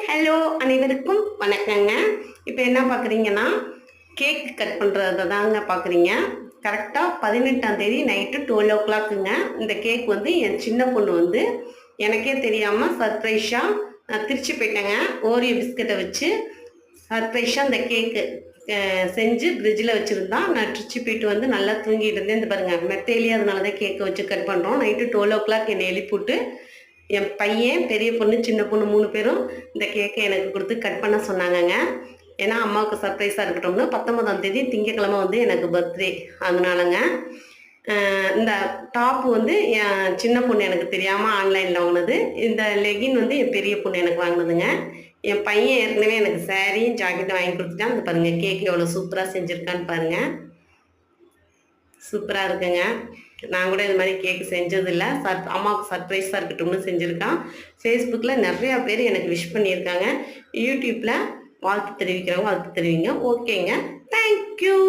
Hello அனைவருக்கும் வணக்கங்க. இப்போ என்ன பார்க்குறீங்கன்னா, கேக் கட் பண்ணுறத தாங்க பார்க்குறீங்க. கரெக்டாக 18ஆம் தேதி நைட்டு 12:00ங்க. இந்த கேக் வந்து என் சின்ன பொண்ணு வந்து எனக்கே தெரியாமல் சர்ப்ரைஸாக நான் திருச்சி போயிட்டேங்க. ஓரியோ பிஸ்கட்டை வச்சு சர்ப்ரைஸாக அந்த கேக்கு செஞ்சு ஃப்ரிட்ஜில் வச்சுருந்தா. நான் திருச்சி போயிட்டு வந்து நல்லா தூங்கிட்டு இருந்தேன். இந்த பாருங்கள் மெத்தையிலேயே, அதனால தான் கேக்கை வச்சு கட் பண்ணுறோம். நைட்டு 12:00 என்னை எழுப்பிவிட்டு என் பையன், பெரிய பொண்ணு, சின்ன பொண்ணு 3 பேரும் இந்த கேக்கை எனக்கு கொடுத்து கட் பண்ண சொன்னாங்கங்க. ஏன்னா அம்மாவுக்கு சர்ப்ரைஸாக இருக்கட்டும்னு. 19ஆம் தேதி திங்கக்கிழமை வந்து எனக்கு பர்த்டே, அதனாலங்க. இந்த டாப்பு வந்து என் சின்ன பொண்ணு எனக்கு தெரியாமல் ஆன்லைனில் வாங்கினது. இந்த லெகின் வந்து என் பெரிய பொண்ணு எனக்கு வாங்கினதுங்க. என் பையன் ஏற்கனவே எனக்கு சாரியும் ஜாக்கெட்டும் வாங்கி கொடுத்துட்டான். இந்த பாருங்கள் கேக் எவ்வளோ சூப்பராக செஞ்சுருக்கான்னு பாருங்கள். சூப்பராக இருக்குங்க. நான் கூட இது மாதிரி கேக் செஞ்சதில்லை. அம்மாவுக்கு சர்ப்ரைஸாக இருக்கட்டும்னு செஞ்சுருக்கான். ஃபேஸ்புக்கில் நிறையா பேர் எனக்கு விஷ் பண்ணியிருக்காங்க. யூடியூப்பில் வாழ்த்து தெரிவிக்கிறவங்க வாழ்த்து தெரிவிங்க. ஓகேங்க, தேங்க்யூ.